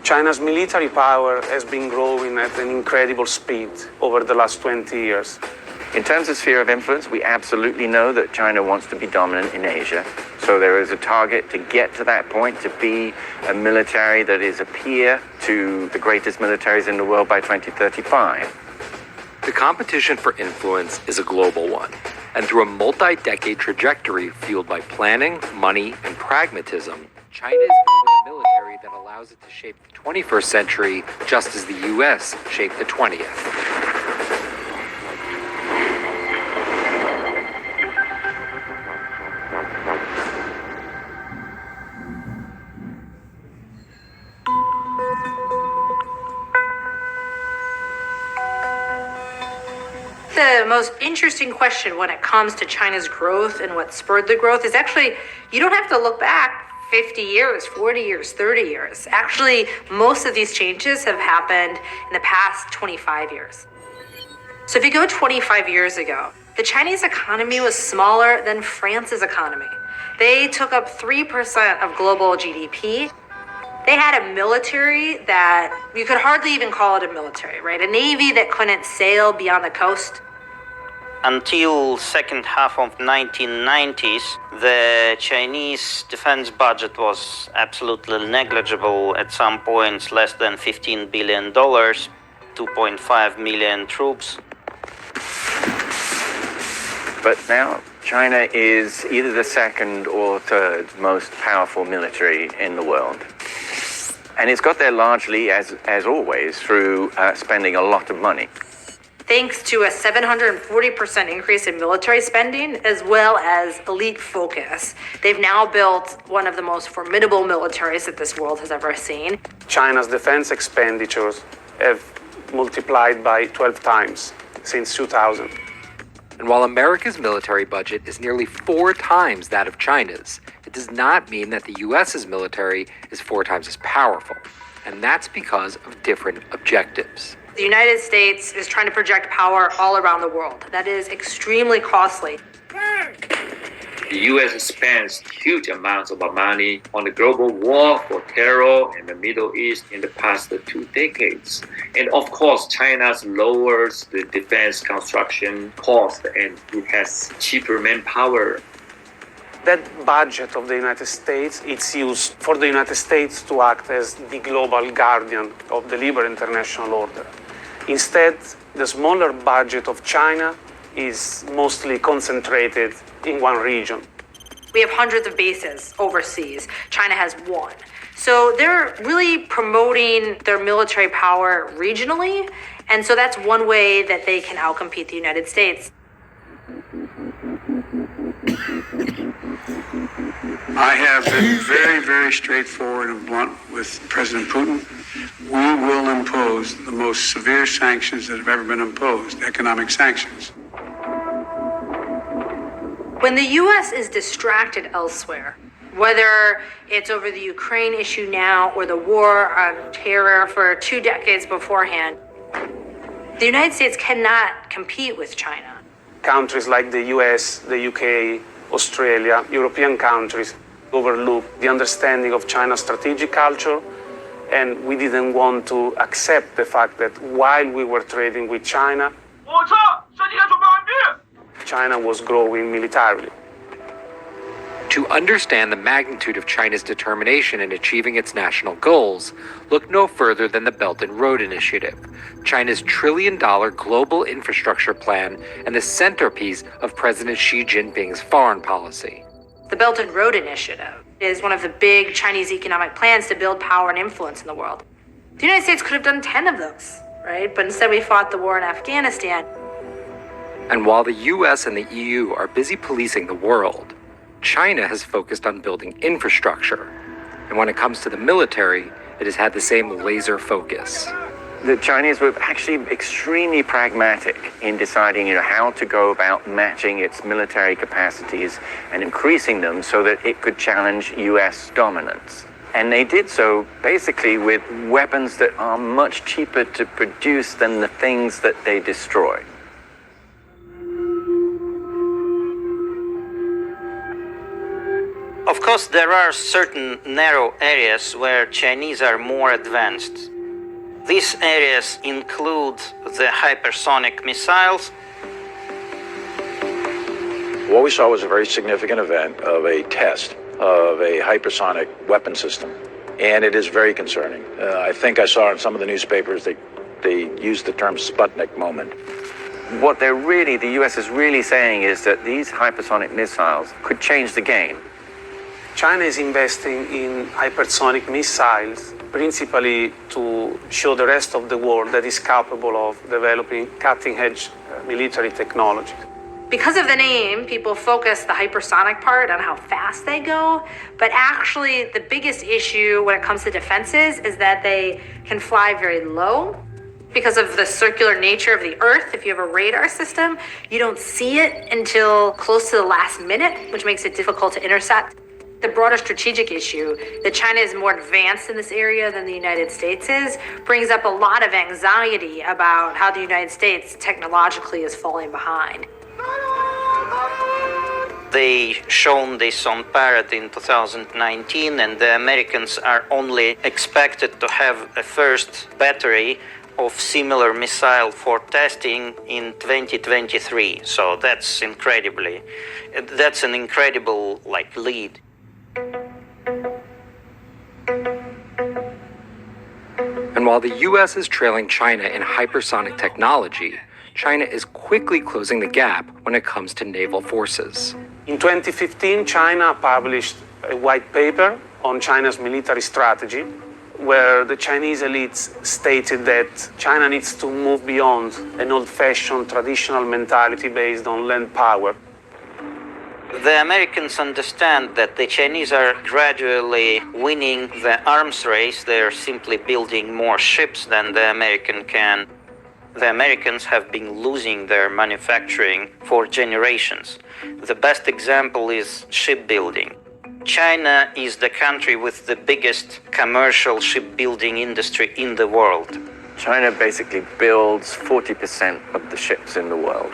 China's military power has been growing at an incredible speed over the last 20 years. In terms of sphere of influence, we absolutely know that China wants to be dominant in Asia. So there is a target to get to that point, to be a military that is a peer to the greatest militaries in the world by 2035. The competition for influence is a global one, and through a multi-decade trajectory fueled by planning, money, and pragmatism, China is building a military that allows it to shape the 21st century just as the U.S. shaped the 20th. The most interesting question when it comes to China's growth and what spurred the growth is actually, you don't have to look back 50 years, 40 years, 30 years. Actually, most of these changes have happened in the past 25 years. So if you go 25 years ago, the Chinese economy was smaller than France's economy. They took up 3% of global GDP. They had a military that you could hardly even call it a military, right? A navy that couldn't sail beyond the coast. Until second half of 1990s, the Chinese defense budget was absolutely negligible. At some points, less than $15 billion, 2.5 million troops. But now China is either the second or third most powerful military in the world. And it's got there largely, as always, through spending a lot of money. Thanks to a 740% increase in military spending, as well as elite focus, they've now built one of the most formidable militaries that this world has ever seen. China's defense expenditures have multiplied by 12 times since 2000. And while America's military budget is nearly 4 times that of China's, it does not mean that the U.S.'s military is 4 times as powerful. And that's because of different objectives. The United States is trying to project power all around the world. That is extremely costly. The U.S. spends huge amounts of money on the global war for terror in the Middle East in the past 2 decades. And of course, China lowers the defense construction cost and it has cheaper manpower. That budget of the United States, it's used for the United States to act as the global guardian of the liberal international order. Instead, the smaller budget of China is mostly concentrated in one region. We have hundreds of bases overseas. China has 1. So they're really promoting their military power regionally. And so that's one way that they can outcompete the United States. I have been very, very straightforward and blunt with President Putin. We will impose the most severe sanctions that have ever been imposed, economic sanctions. When the U.S. is distracted elsewhere, whether it's over the Ukraine issue now or the war on terror for 2 decades beforehand, the United States cannot compete with China. Countries like the US, the UK, Australia, European countries overlook the understanding of China's strategic culture, and we didn't want to accept the fact that while we were trading with China, China was growing militarily. To understand the magnitude of China's determination in achieving its national goals, look no further than the Belt and Road Initiative, China's trillion-dollar global infrastructure plan and the centerpiece of President Xi Jinping's foreign policy. The Belt and Road Initiative is one of the big Chinese economic plans to build power and influence in the world. The United States could have done 10 of those, right? But instead we fought the war in Afghanistan. And while the US and the EU are busy policing the world, China has focused on building infrastructure. And when it comes to the military, it has had the same laser focus. The Chinese were actually extremely pragmatic in deciding, how to go about matching its military capacities and increasing them so that it could challenge US dominance. And they did so basically with weapons that are much cheaper to produce than the things that they destroy. Of Because there are certain narrow areas where Chinese are more advanced. These areas include the hypersonic missiles. What we saw was a very significant event of a test of a hypersonic weapon system, and it is very concerning. I think I saw in some of the newspapers they used the term Sputnik moment. What the US is really saying is that these hypersonic missiles could change the game. China is investing in hypersonic missiles principally to show the rest of the world that is capable of developing cutting-edge military technology. Because of the name, people focus the hypersonic part on how fast they go, but actually the biggest issue when it comes to defenses is that they can fly very low. Because of the circular nature of the Earth, if you have a radar system, you don't see it until close to the last minute, which makes it difficult to intercept. The broader strategic issue that China is more advanced in this area than the United States is brings up a lot of anxiety about how the United States technologically is falling behind. They shown this on Parrot in 2019, and the Americans are only expected to have a first battery of similar missile for testing in 2023. So that's an incredible lead. And while the US is trailing China in hypersonic technology, China is quickly closing the gap when it comes to naval forces. In 2015, China published a white paper on China's military strategy, where the Chinese elites stated that China needs to move beyond an old-fashioned traditional mentality based on land power. The Americans understand that the Chinese are gradually winning the arms race. They're simply building more ships than the American can. The Americans have been losing their manufacturing for generations. The best example is shipbuilding. China is the country with the biggest commercial shipbuilding industry in the world. China basically builds 40% of the ships in the world.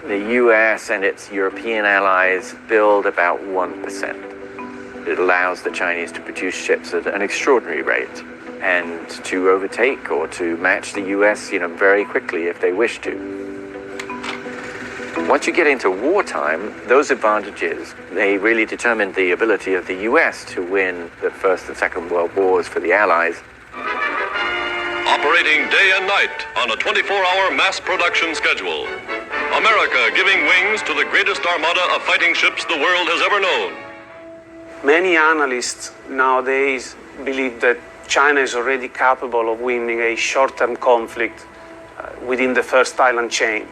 The US and its European allies build about 1%. It allows the Chinese to produce ships at an extraordinary rate and to overtake or to match the US, very quickly if they wish to. Once you get into wartime, those advantages, they really determine the ability of the US to win the First and Second World Wars for the Allies. Operating day and night on a 24-hour mass production schedule. America giving wings to the greatest armada of fighting ships the world has ever known. Many analysts nowadays believe that China is already capable of winning a short-term conflict within the first island chain,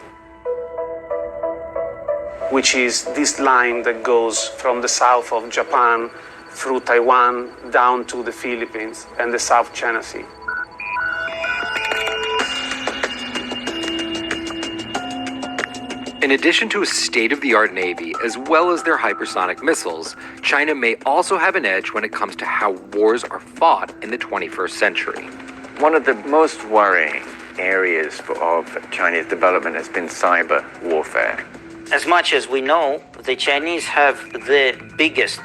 which is this line that goes from the south of Japan through Taiwan down to the Philippines and the South China Sea. In addition to a state-of-the-art navy, as well as their hypersonic missiles, China may also have an edge when it comes to how wars are fought in the 21st century. One of the most worrying areas of Chinese development has been cyber warfare. As much as we know, the Chinese have the biggest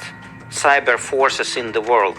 cyber forces in the world.